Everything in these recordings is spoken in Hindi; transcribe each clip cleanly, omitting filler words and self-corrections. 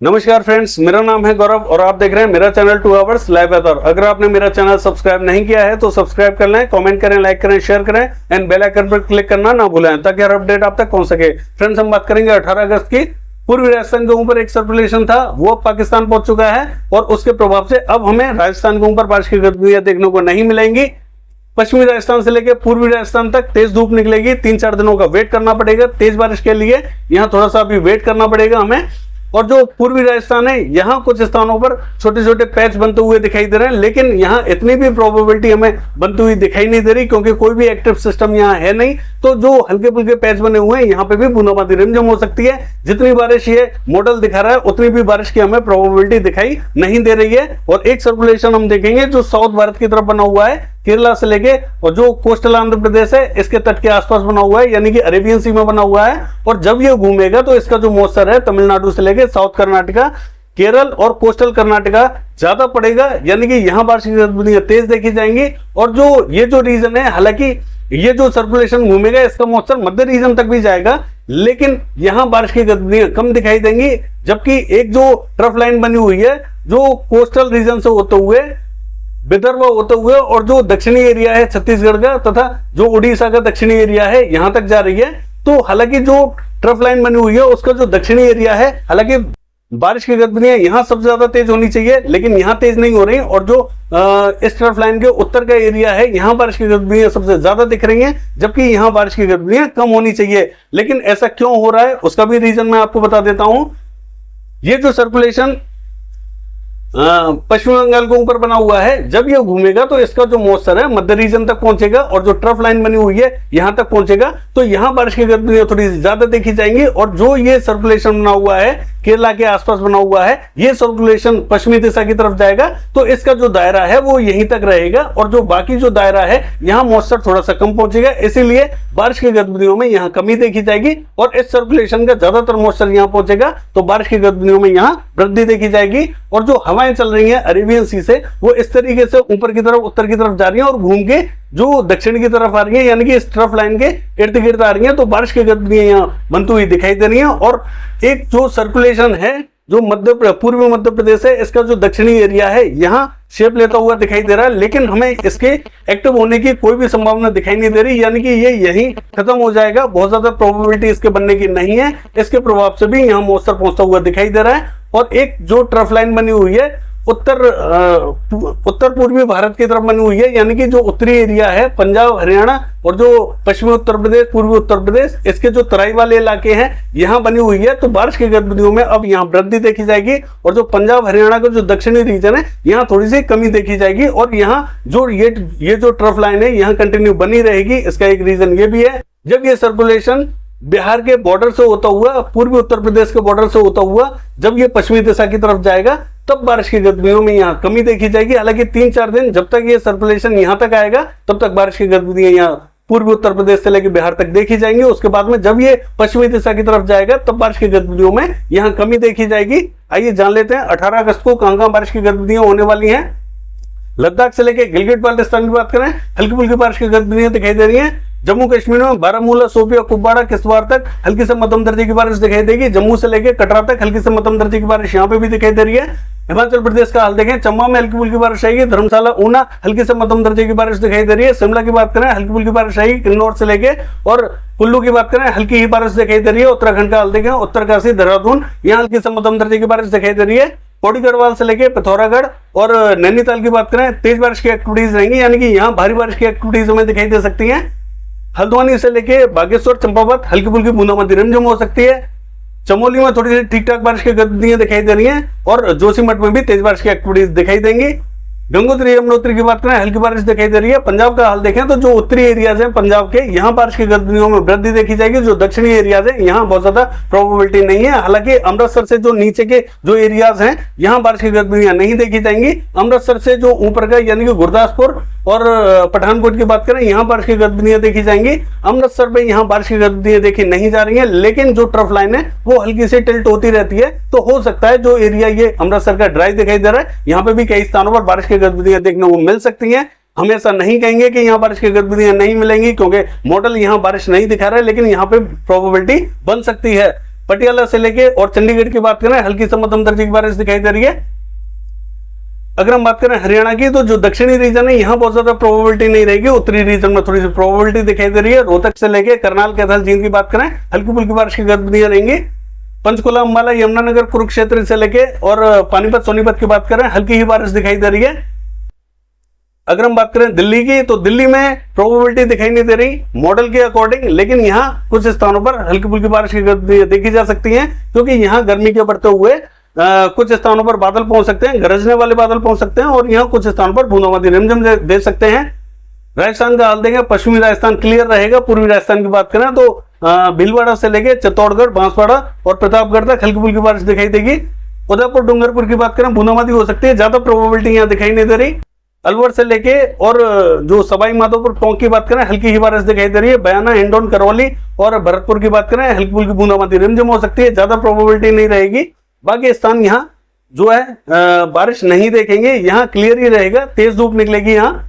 नमस्कार फ्रेंड्स, मेरा नाम है गौरव और आप देख रहे हैं मेरा चैनल 2 आवर्स लाइव वेदर। अगर आपने मेरा चैनल सब्सक्राइब नहीं किया है तो सब्सक्राइब कर लें, कमेंट करें, लाइक करें, शेयर करें एंड बेल आइकन पर क्लिक करना ना भूलें ताकि हर अपडेट आप तक पहुंच सके। फ्रेंड्स, हम बात करेंगे 18 अगस्त की। पूर्वी राजस्थान के ऊपर एक सर्कुलेशन था, वो अब पाकिस्तान पहुंच चुका है और उसके प्रभाव से अब हमें राजस्थान के ऊपर बारिश की गतिविधियां देखने को नहीं मिलेंगी। पश्चिमी राजस्थान से लेकर पूर्वी राजस्थान तक तेज धूप निकलेगी। 3-4 दिनों का वेट करना पड़ेगा तेज बारिश के लिए, यहाँ थोड़ा सा अभी वेट करना पड़ेगा हमें। और जो पूर्वी राजस्थान है, यहाँ कुछ स्थानों पर छोटे छोटे पैच बनते हुए दिखाई दे रहे हैं, लेकिन यहाँ इतनी भी प्रोबेबिलिटी हमें बनती हुई दिखाई नहीं दे रही क्योंकि कोई भी एक्टिव सिस्टम यहाँ है नहीं। तो जो हल्के फुल्के पैच बने हुए हैं, यहाँ पे भी बूंदाबांदी रिमझिम हो सकती है। जितनी बारिश ये मॉडल दिखा रहा है उतनी भी बारिश की हमें प्रोबेबिलिटी दिखाई नहीं दे रही है। और एक सर्कुलेशन हम देखेंगे जो साउथ भारत की तरफ बना हुआ है, केरला से लेके, और जो कोस्टल आंध्र प्रदेश है इसके तट के आसपास बना हुआ है, यानी कि अरेबियन सी में बना हुआ है। और जब ये घूमेगा तो इसका जो मॉइस्चर है तमिलनाडु से लेके साउथ कर्नाटका, केरल और कोस्टल कर्नाटका ज्यादा पड़ेगा, यानी कि यहाँ बारिश की गतिविधियां तेज देखी जाएंगी। और जो ये जो रीजन है, हालांकि ये जो सर्कुलेशन घूमेगा इसका मॉइस्चर मध्य रीजन तक भी जाएगा, लेकिन यहाँ बारिश की गतिविधियां कम दिखाई देंगी। जबकि एक जो ट्रफ लाइन बनी हुई है जो कोस्टल रीजन से होते हुए, विदर्भ होते हुए और जो दक्षिणी एरिया है छत्तीसगढ़ का तथा जो उड़ीसा का दक्षिणी एरिया है यहां तक जा रही है। तो हालांकि जो ट्रफ लाइन बनी हुई है उसका जो दक्षिणी एरिया है, हालांकि बारिश की गतिविधियां यहां सबसे ज्यादा तेज होनी चाहिए लेकिन यहां तेज नहीं हो रही। और जो इस ट्रफ लाइन के उत्तर का एरिया है, यहां बारिश की गतिविधियां सबसे ज्यादा दिख रही हैं, जबकि यहां बारिश की गतिविधियां कम होनी चाहिए। लेकिन ऐसा क्यों हो रहा है उसका भी रीजन मैं आपको बता देता हूं। ये जो सर्कुलेशन पश्चिम बंगाल के ऊपर बना हुआ है, जब ये घूमेगा तो इसका जो मॉइस्चर है मध्य रीजन तक पहुंचेगा और जो ट्रफ लाइन बनी हुई है यहां तक पहुंचेगा, तो यहां बारिश की गतिविधियां थोड़ी ज्यादा देखी जाएंगी। और जो ये सर्कुलेशन बना हुआ है केरला के आसपास बना हुआ है, ये सर्कुलेशन पश्चिमी दिशा की तरफ जाएगा, तो इसका जो दायरा है वो यहीं तक रहेगा और जो बाकी जो दायरा है यहाँ मॉइस्चर थोड़ा सा कम पहुंचेगा, इसीलिए बारिश की गतिविधियों में यहाँ कमी देखी जाएगी। और इस सर्कुलेशन का ज्यादातर मॉइस्चर यहाँ पहुंचेगा तो बारिश की गतिविधियों में यहाँ वृद्धि देखी जाएगी। और जो हवाएं चल रही है अरेबियन सी से, वो इस तरीके से ऊपर की तरफ, उत्तर की तरफ जा रही है और घूम के जो दक्षिण की तरफ आ रही है, यानी कि इस ट्रफ लाइन के इर्द गिर्द आ रही है। तो बारिश की गतिविधियां यहाँ बनती हुई दिखाई दे रही है। और एक जो सर्कुलेशन है जो पूर्वी मध्य प्रदेश है, इसका जो दक्षिणी एरिया है यहाँ शेप लेता हुआ दिखाई दे रहा है, लेकिन हमें इसके एक्टिव होने की कोई भी संभावना दिखाई नहीं दे रही, यानी कि ये यहीं खत्म हो जाएगा। बहुत ज्यादा प्रोबेबिलिटी इसके बनने की नहीं है। इसके प्रभाव से भी यहाँ मॉइस्चर पहुंचता हुआ दिखाई दे रहा है। और एक जो ट्रफ लाइन बनी हुई है उत्तर पूर्वी भारत की तरफ बनी हुई है, यानी कि जो उत्तरी एरिया है पंजाब, हरियाणा और जो पश्चिमी उत्तर प्रदेश, पूर्वी उत्तर प्रदेश, इसके जो तराई वाले इलाके हैं यहाँ बनी हुई है। तो बारिश की गतिविधियों में अब यहाँ वृद्धि देखी जाएगी और जो पंजाब हरियाणा का जो दक्षिणी रीजन है यहाँ थोड़ी सी कमी देखी जाएगी। और यहाँ जो ये जो ट्रफ लाइन है यहाँ कंटिन्यू बनी रहेगी। इसका एक रीजन ये भी है, जब ये सर्कुलेशन बिहार के बॉर्डर से होता हुआ, पूर्वी उत्तर प्रदेश के बॉर्डर से होता हुआ जब ये पश्चिमी दिशा की तरफ जाएगा तब बारिश की गतिविधियों में यहाँ कमी देखी जाएगी। हालांकि 3-4 दिन जब तक ये सर्कुलेशन यहाँ तक आएगा तब तक बारिश की गतिविधियां यहाँ पूर्वी उत्तर प्रदेश से लेकर बिहार तक देखी जाएंगी। उसके बाद में जब ये पश्चिमी दिशा की तरफ जाएगा तब बारिश की गतिविधियों में यहाँ कमी देखी जाएगी। आइए जान लेते हैं 18 अगस्त को कहां बारिश की गतिविधियां होने वाली हैं। लद्दाख से लेकर गिलगित बाल्टिस्तान की बात करें, हल्की फुल्की बारिश की गतिविधियां दिखाई दे रही है। जम्मू कश्मीर में बारामूला, शोपियां, कुपवाड़ा, किश्तवाड़ तक हल्की से मध्यम दर्जे की बारिश दिखाई देगी। जम्मू से लेकर कटरा तक हल्की से मध्यम दर्जे की बारिश यहाँ पे भी दिखाई दे रही है। हिमाचल प्रदेश का हाल देखें, चंबा में हल्की फुल्की बारिश आएगी। धर्मशाला, ऊना हल्की से मध्यम दर्जे की बारिश दिखाई दे रही है। शिमला की बात करें हल्की फुल्की बारिश आएगी किन्नौर से लेके, और कुल्लू की बात करें हल्की ही बारिश दिखाई दे रही है। उत्तराखंड का हाल देखें, उत्तरकाशी, देहरादून यहाँ हल्की से मध्यम दर्जे की बारिश दिखाई दे रही है। पौड़ी गढ़वाल से लेके पिथौरागढ़ और नैनीताल की बात करें तेज बारिश की एक्टिविटीज रहेंगी, यानी कि यहाँ भारी बारिश की एक्टिविटीज हमें दिखाई दे सकती है। हल्द्वानी से लेके बागेश्वर, चंपावत हल्की फुल्की बूंदाबांदी रिमझिम हो सकती है। चमोली में थोड़ी सी ठीक ठाक बारिश की गतिविधियां दिखाई दे रही हैं और जोशीमठ में भी तेज बारिश की एक्टिविटीज दिखाई देंगी। गंगोत्री यमुनोत्री की बात करें हल्की बारिश दिखाई दे रही है। पंजाब का हाल देखें तो जो उत्तरी एरियाज हैं पंजाब के, यहाँ बारिश की गतिविधियों में वृद्धि देखी जाएगी। जो दक्षिणी एरियाज हैं यहाँ बहुत ज्यादा प्रोबेबिलिटी नहीं है। हालांकि अमृतसर से जो नीचे के जो एरियाज हैं यहाँ बारिश की गतिविधियां नहीं देखी जाएंगी। अमृतसर से जो ऊपर का यानी कि गुरदासपुर और पठानकोट की बात करें यहाँ बारिश की गतिविधियां देखी जाएंगी। अमृतसर में यहाँ बारिश की गतिविधियां देखी नहीं जा रही है, लेकिन जो ट्रफ लाइन है वो हल्की से टिल्ट होती रहती है। तो हो सकता है जो एरिया ये अमृतसर का ड्राई दिखाई दे रहा है यहाँ पे भी कई स्थानों पर बारिश की गतिविधियां देखने को मिल सकती हैं। हम ऐसा नहीं कहेंगे कि यहाँ बारिश की गतिविधियां नहीं मिलेंगी, क्योंकि मॉडल यहाँ बारिश नहीं दिखा रहा है, लेकिन यहाँ पे प्रोबेबिलिटी बन सकती है। पटियाला से लेके और चंडीगढ़ की बात करें हल्की से मध्यम दर्जे की बारिश दिखाई दे रही है। अगर हम बात करें हरियाणा की, तो जो दक्षिणी रीजन है यहाँ बहुत ज्यादा प्रोबेबिलिटी नहीं रहेगी, उत्तरी रीजन में थोड़ी सी प्रोबेबिलिटी दिखाई दे रही है। रोहतक से लेके करनाल कैथल जींद की बात करें हल्की फुल्की बारिश की गतिविधियां रहेंगी। पंचकुला अंबाला यमुनानगर कुरुक्षेत्र से लेके और पानीपत सोनीपत की बात करें हल्की ही बारिश दिखाई दे रही है। अगर हम बात करें दिल्ली की, तो दिल्ली में प्रोबेबिलिटी दिखाई नहीं दे रही मॉडल के अकॉर्डिंग, लेकिन यहाँ कुछ स्थानों पर हल्की फुल्की बारिश की गतिविधियां देखी जा सकती हैं, क्योंकि यहाँ गर्मी के बढ़ते हुए कुछ स्थानों पर बादल पहुंच सकते हैं, गरजने वाले बादल पहुंच सकते हैं और यहाँ कुछ स्थानों पर बूंदाबांदी रिमझिम दे सकते हैं। राजस्थान का हाल देखें, पश्चिमी राजस्थान क्लियर रहेगा। पूर्वी राजस्थान की बात करें तो भीलवाड़ा से लेके चित्तौड़गढ़, बांसवाड़ा और प्रतापगढ़ तक हल्की फुल्की बारिश दिखाई देगी। उदयपुर डूंगरपुर की बात करें बूंदाबांदी हो सकती है, ज्यादा प्रोबेबिलिटी यहाँ दिखाई नहीं दे रही। अलवर से लेके और जो सवाई माधोपुर टोंक की बात करें हल्की ही बारिश दिखाई दे रही है। बयाना, हिंडौन, करौली और भरतपुर की बात करें हल्की फुल्की बूंदाबांदी रिमझिम हो सकती है, ज्यादा प्रोबेबिलिटी नहीं रहेगी। बाकी स्थान यहाँ जो है बारिश नहीं देखेंगे, यहाँ क्लियर ही रहेगा, तेज धूप निकलेगी। यहाँ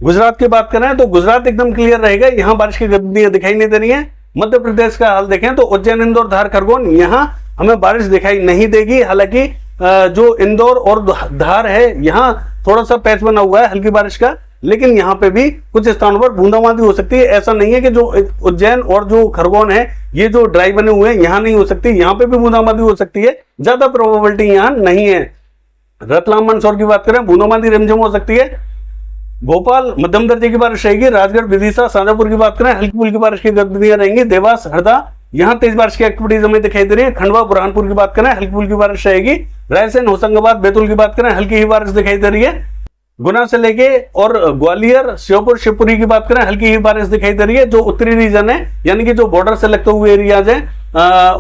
गुजरात की बात करें तो गुजरात एकदम क्लियर रहेगा, यहाँ बारिश की गतिविधियां दिखाई नहीं दे रही है। मध्य प्रदेश का हाल देखें तो उज्जैन, इंदौर, धार, खरगोन, यहाँ हमें बारिश दिखाई नहीं देगी। हालांकि जो इंदौर और धार है यहाँ थोड़ा सा पैच बना हुआ है हल्की बारिश का, लेकिन यहाँ पे भी कुछ स्थानों पर बूंदाबांदी हो सकती है। ऐसा नहीं है कि जो उज्जैन और जो खरगोन है ये जो ड्राई बने हुए हैं यहाँ नहीं हो सकती, यहाँ पे भी बूंदाबांदी हो सकती है, ज्यादा प्रोबेबिलिटी यहाँ नहीं है। रतलाम, मंदसौर की बात करें बूंदाबांदी रिमझिम हो सकती है। भोपाल मध्यम दर्जे की बारिश रहेगी। राजगढ़, विदिशा, शाजापुर की बात करें हल्की फुल्की बारिश की गतिविधियां रहेंगी। देवास, हरदा यहाँ तेज बारिश की एक्टिविटीज हमें दिखाई दे रही है। खंडवा, बुरहानपुर की बात करें हल्की फुल्की बारिश रहेगी। रायसेन, होशंगाबाद, बैतूल की बात करें हल्की ही बारिश दिखाई दे रही है। गुना से लेके और ग्वालियर, श्योपुर, शिवपुरी की बात करें हल्की ही बारिश दिखाई दे रही है। जो उत्तरी रीजन है यानी कि जो बॉर्डर से लगते हुए एरियाज हैं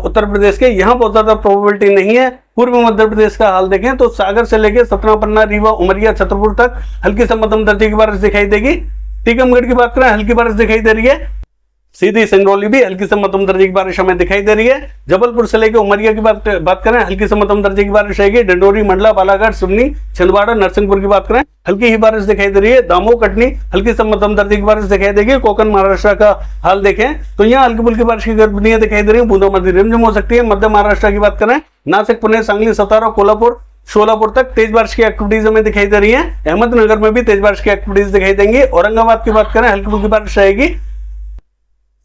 उत्तर प्रदेश के, यहाँ बहुत ज्यादा प्रोबेबिलिटी नहीं है। पूर्व मध्य प्रदेश का हाल देखें तो सागर से लेके सतना, पन्ना, रीवा, उमरिया, छतरपुर तक हल्की से मध्यम दर्जे की बारिश दिखाई देगी। टीकमगढ़ की बात करें हल्की बारिश दिखाई दे रही है। सीधी, सिंगरौली भी हल्की से मध्यम दर्जे की बारिश हमें दिखाई दे रही है। जबलपुर से लेकर उमरिया की बात करें हल्की से मध्यम दर्जे की बारिश रहेगी। डिंडोरी, मंडला, बालाघाट, सिवनी, छिंदवाड़ा, नरसिंहपुर की बात करें हल्की ही बारिश दिखाई दे रही है। दामोह, कटनी हल्की से मध्यम दर्जे की बारिश दिखाई देगी। कोकण, महाराष्ट्र का हाल देखें तो यहाँ हल्की फुल्की बारिश की गतिविधियां दिखाई दे रही है, बूंदाबांदी रिमझिम हो सकती है। मध्य महाराष्ट्र की बात करें नासिक, पुणे, सांगली, सतारा, कोल्हापुर, सोलापुर तक तेज बारिश की एक्टिविटीज हमें दिखाई दे रही है। अहमदनगर में भी तेज बारिश की एक्टिविटीज दिखाई देंगी। औरंगाबाद की बात करें हल्की फुल्की बारिश रहेगी।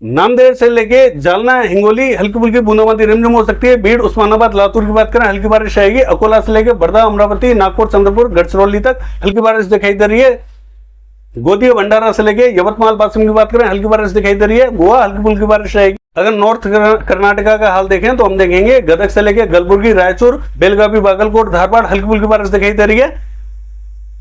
नांदेड़ से लेके जालना, हिंगोली हल्की फुल्की बूंदाबांदी रिमझिम हो सकती है। भीड़, उस्मानाबाद, लातूर की बात करें हल्की बारिश रहेगी। अकोला से लेके बर्धा, अमरावती, नागपुर, चंद्रपुर, गढ़चिरौली तक हल्की बारिश दिखाई दे रही है। गोदिया, भंडारा से लेके यवतमाल, वाशिम की बात करें हल्की बारिश दिखाई दे रही है। गोवा हल्की फुल्की बारिश रहेगी। अगर नॉर्थ कर्नाटका का हाल देखें तो हम देखेंगे गदग से लेके गलबुर्गी, रायचूर, बेलगावी, बागलकोट, धारवाड़ हल्की फुल्की बारिश दिखाई दे रही है।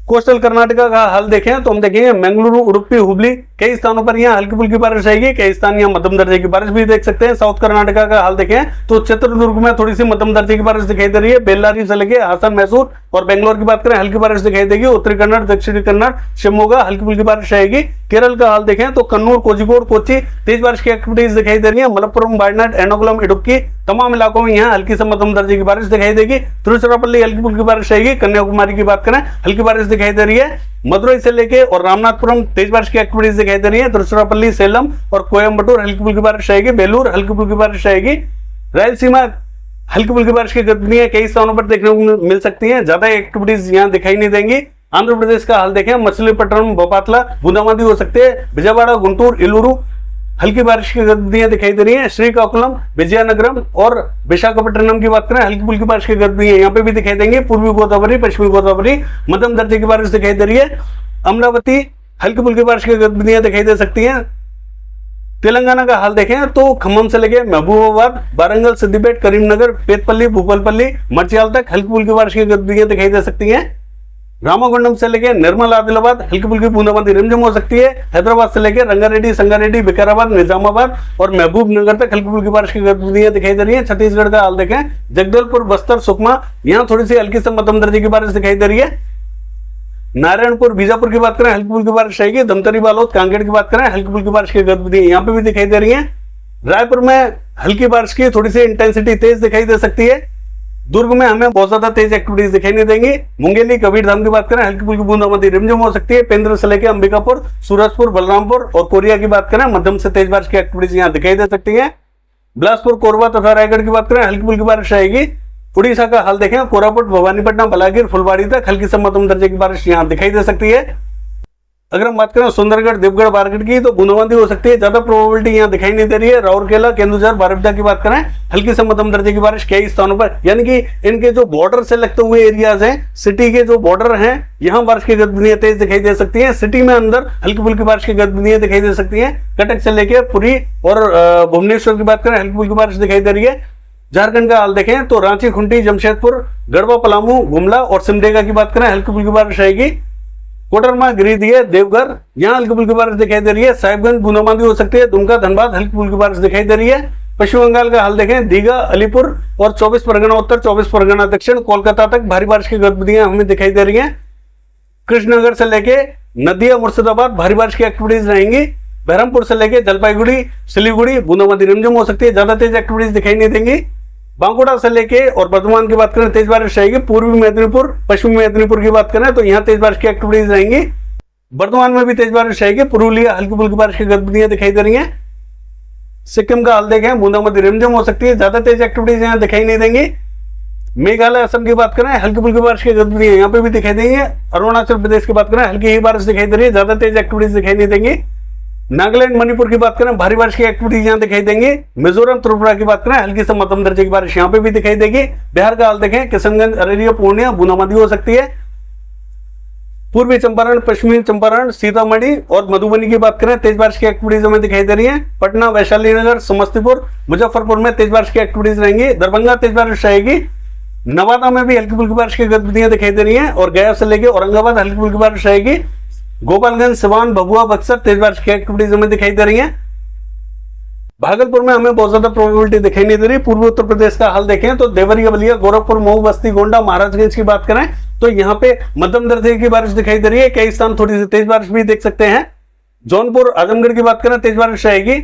कोस्टल कर्नाटका का हाल देखें तो हम देखेंगे मंगलुरु, उडुपी, हुबली कई स्थानों पर यहाँ हल्की फुल्की बारिश रहेगी। कई स्थान यहाँ मध्यम दर्जे की बारिश भी देख सकते हैं। साउथ कर्नाटका का हाल देखें तो चित्रदुर्ग में थोड़ी सी मध्यम दर्जे की बारिश दिखाई दे रही है। बेल्लारी से लेके हासन, मैसूर और बेंगलोर की बात करें हल्की बारिश दिखाई देगी। उत्तरी कन्नड़, दक्षिणी कन्नड़, शिवमोगा हल्की फुल्की बारिश रहेगी। केरल का हाल देखें तो कन्नूर, कोझिकोड, कोच्चि तेज बारिश की एक्टिविटीज दिखाई दे रही है। मलप्पुरम, वायनाड, एर्नाकुलम, इडुक्की तमाम इलाकों में यहाँ हल्की से मध्यम दर्जे की बारिश दिखाई देगी। तिरुचिरापल्ली हल्की फुल्की बारिश रहेगी। कन्याकुमारी की बात करें हल्की बारिश दिखाई दे रही है। मदुरई से लेके और रामनाथपुरम तेज बारिश की एक्टिविटीज दिखाई दे रही है। तिरुचिरापल्ली, सेलम और कोयम्बटूर हल्की फुल्की बारिश रहेगी। बेलूर हल्की फुल्की बारिश रहेगी। रायलसीमा हल्की फुल्की बारिश की गतिविधियां कई स्थानों पर देखने को मिल सकती हैं, ज्यादा एक्टिविटीज यहाँ दिखाई नहीं देंगी। आंध्र प्रदेश का हाल देखें मछलीपट्टनम, बोपातला बूंदाबांदी हो सकती है। विजयवाड़ा, गुंटूर, इलूरू हल्की बारिश की गतिविधियां दिखाई दे रही है। श्रीकाकुलम, विजयनगरम और विशाखापट्टनम की बात करें हल्की फुल्की बारिश की गतिविधियां यहाँ पे भी दिखाई देंगी। पूर्वी गोदावरी, पश्चिमी गोदावरी मध्यम दर्जे की बारिश दिखाई दे रही है। अमरावती हल्की फुल्की बारिश की गतिविधियां दिखाई दे सकती हैं। तेलंगाना का हाल देखें तो खम्मम से लेके महबूबाबाद, वारंगल, सिद्दीपेट, करीमनगर, पेतपल्ली, भूपालपल्ली, मर्चियाल तक हल्की फुल्की बारिश की गतिविधियां दिखाई दे सकती हैं। रामागुंडम से लेके निर्मल, आदिलाबाद हल्की फुल्की बूंदाबांदी रिमझिम हो सकती है। हैदराबाद से लेके रंगारेड्डी, संगारेड्डी, विकाराबाद, निजामाबाद और महबूब नगर तक हल्की फुल्की बारिश की गतिविधियां दिखाई दे रही है। छत्तीसगढ़ का हाल देखें जगदलपुर, बस्तर, सुकमा यहाँ थोड़ी सी हल्की से मध्यम दर्जे की बारिश दिखाई दे रही है। नारायणपुर, बीजापुर की बात करें हल्की फुल्की बारिश रहेगी। धमतरी, बालोद, कांकेर की बात करें हल्की फुल्की बारिश की गतिविधियां यहाँ पे भी दिखाई दे रही है। रायपुर में हल्की बारिश की थोड़ी सी इंटेंसिटी तेज दिखाई दे सकती है। दुर्ग में हमें बहुत ज्यादा तेज एक्टिविटीज दिखाई नहीं देंगी। मुंगेली, कबीरधाम की बात करें हल्की फुल्की बूंदाबांदी रिमझिम हो सकती है। पेंद्र से लेकर अंबिकापुर, सूरजपुर, बलरामपुर और कोरिया की बात करें मध्यम से तेज बारिश की एक्टिविटीज यहाँ दिखाई दे सकती है। बिलासपुर, कोरबा तथा रायगढ़ की बात करें हल्की फुल्की बारिश रहेगी। उड़ीसा का हाल देखें, कोरापुट, भवानीपटनम, बलागीर, फुलबाड़ी तक हल्की से मध्यम दर्जे की बारिश यहाँ दिखाई दे सकती है। अगर हम बात करें सुंदरगढ़, देवगढ़, बारगढ़ की, तो बूंदाबांदी हो सकती है, ज्यादा प्रोबेबिलिटी यहाँ दिखाई नहीं दे रही है। राउरकेला, केंदुझर, बारिपदा की बात करें हल्की से मध्यम दर्जे की बारिश कई स्थानों पर, यानी कि इनके जो बॉर्डर से लगते हुए एरियाज हैं, सिटी के जो बॉर्डर हैं, यहाँ बारिश की गतिविधियां तेज दिखाई दे सकती है। सिटी में अंदर हल्की फुल्की बारिश की गतिविधियां दिखाई दे सकती है। कटक से लेकर पुरी और भुवनेश्वर की बात करें हल्की फुल्की बारिश दिखाई दे रही है। झारखंड का हाल देखें तो रांची, खूंटी, जमशेदपुर, गढ़वा, पलामू, गुमला और सिमडेगा की बात करें हल्की फुल्की बारिश रहेगी। कोडरमा, गिरिडीह, देवघर यहाँ हल्की फुल्की बारिश दिखाई दे रही है। साहिबगंज बूंदाबांदी हो सकती है। दुमका, धनबाद हल्की फुल्की बारिश दिखाई दे रही है। पश्चिम बंगाल का हाल देखें, दीघा, अलीपुर और 24 परगना उत्तर, 24 परगना दक्षिण, कोलकाता तक भारी बारिश की गतिविधियां हमें दिखाई दे रही है। कृष्णनगर से लेके नदिया, मुर्शिदाबाद भारी बारिश की एक्टिविटीज रहेंगी। बहरमपुर से लेके जलपाईगुड़ी, सिलीगुड़ी बूंदाबांदी रिमझिम हो सकती है, ज्यादा तेज एक्टिविटीज दिखाई नहीं देंगी। बांकुड़ा से लेके और बर्धमान की बात करें तेज बारिश रहेगी। पूर्वी मेदिनीपुर, पश्चिमी मेदिनीपुर की बात करें तो यहाँ तेज बारिश की एक्टिविटीज रहेंगी। बर्धमान में भी तेज बारिश रहेगी। पुरुलिया हल्की फुल्की बारिश की गतिविधियां दिखाई दे रही हैं। सिक्किम का हाल देखें, बूंदाबांदी रिमझिम हो सकती है, ज्यादा तेज एक्टिविटीज यहाँ दिखाई नहीं देंगी। मेघालय, असम की बात करें हल्की फुल्की बारिश की गतिविधियां यहाँ पे भी दिखाई देंगी। अरुणाचल प्रदेश की बात करें हल्की ही बारिश दिखाई दे रही है, ज्यादा तेज एक्टिविटीज दिखाई नहीं देंगी। नागालैंड, मणिपुर की बात करें भारी बारिश की एक्टिविटीज यहाँ दिखाई देंगी। मिजोरम, त्रिपुरा की बात करें हल्की से मध्यम दर्जे की बारिश यहाँ पे भी दिखाई देगी। बिहार का हाल देखें, किशनगंज, अररिया, पूर्णिया बूंदाबांदी हो सकती है। पूर्वी चंपारण, पश्चिमी चंपारण, सीतामढ़ी और मधुबनी की बात करें तेज बारिश की एक्टिविटीज हमें दिखाई दे रही है। पटना, वैशाली नगर, समस्तीपुर, मुजफ्फरपुर में तेज बारिश की एक्टिविटीज रहेंगी। दरभंगा तेज बारिश रहेगी। नवादा में भी हल्की फुल्की बारिश की गतिविधियां दिखाई दे रही है और गया से लेकर औरंगाबाद हल्की फुल्की बारिश रहेगी। गोपालगंज, सिवान, भभुआ, बक्सर तेज बारिश की एक्टिविटीज हमें दिखाई दे रही है। भागलपुर में हमें बहुत ज्यादा प्रोबेबिलिटी दिखाई नहीं दे रही। पूर्वी उत्तर प्रदेश का हाल देखें तो देवरिया, बलिया, गोरखपुर, मऊ, बस्ती, गोंडा, महाराजगंज की बात करें तो यहाँ पे मध्यम दर्जे की बारिश दिखाई दे रही है। कई स्थान थोड़ी सी तेज बारिश भी देख सकते हैं। जौनपुर, आजमगढ़ की बात करें तेज बारिश रहेगी।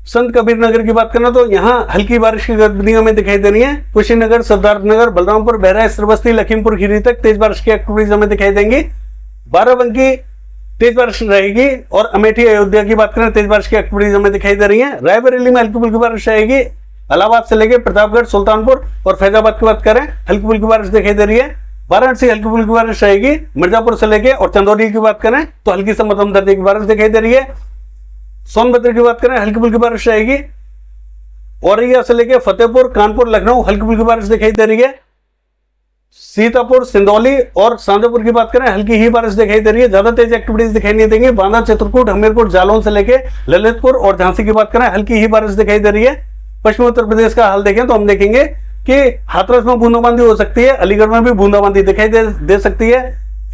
संत कबीर नगर की बात करें तो यहाँ हल्की बारिश की गतिविधियां हमें दिखाई दे रही है। कुशीनगर, सिद्धार्थनगर, बलरामपुर, बहराइच, श्रीबस्ती, लखीमपुर खीरी तक तेज बारिश की एक्टिविटीज हमें दिखाई देंगी। बाराबंकी तेज बारिश रहेगी और अमेठी, अयोध्या की बात करें तेज बारिश की एक्टिविटीज हमें दिखाई दे रही है। रायबरेली में हल्की फुल्की बारिश रहेगी। इलाहाबाद से लेकर प्रतापगढ़, सुल्तानपुर और फैजाबाद की बात करें हल्की फुल्की बारिश दिखाई दे रही है। वाराणसी हल्की फुल्की बारिश रहेगी। मिर्जापुर से लेकर और चंदौली की बात करें तो हल्की से मध्यम दर्जे की बारिश दिखाई दे रही है। सोनभद्र की बात करें हल्की फुल्की बारिश रहेगी। औरैया से लेकर फतेहपुर, कानपुर, लखनऊ हल्की फुल्की बारिश दिखाई दे रही है। सीतापुर, सिंदौली और शाजापुर की बात करें हल्की ही बारिश दिखाई दे रही है, ज्यादा तेज एक्टिविटीज दिखाई नहीं देंगी। बांदा, चित्रकूट, हमीरपुर, जालौन से लेकर ललितपुर और झांसी की बात करें हल्की ही बारिश दिखाई दे रही है। पश्चिमी उत्तर प्रदेश का हाल देखें तो हम देखेंगे कि हाथरस में बूंदाबांदी हो सकती है। अलीगढ़ में भी बूंदाबांदी दिखाई दे सकती है।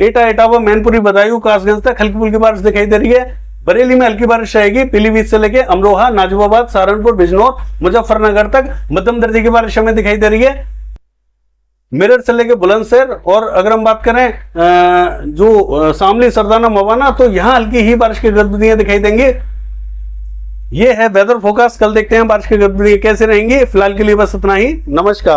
एटा, इटावा, मैनपुरी, बदायूं, कासगंज तक हल्की फुल्की बारिश दिखाई दे रही है। बरेली में हल्की बारिश रहेगी। पीलीभीत से लेकर अमरोहा, नाजिबाबाद, सहारनपुर, बिजनौर, मुजफ्फरनगर तक मध्यम दर्जे की बारिश हमें दिखाई दे रही है। मेरठ से लेकर बुलंदशहर और अगर हम बात करें जो शामली, सरदाना, मवाना तो यहाँ हल्की ही बारिश की गतिविधियां दिखाई देंगी। ये है वेदर फोरकास्ट। कल देखते हैं बारिश की गतिविधियां कैसे रहेंगी। फिलहाल के लिए बस इतना ही। नमस्कार।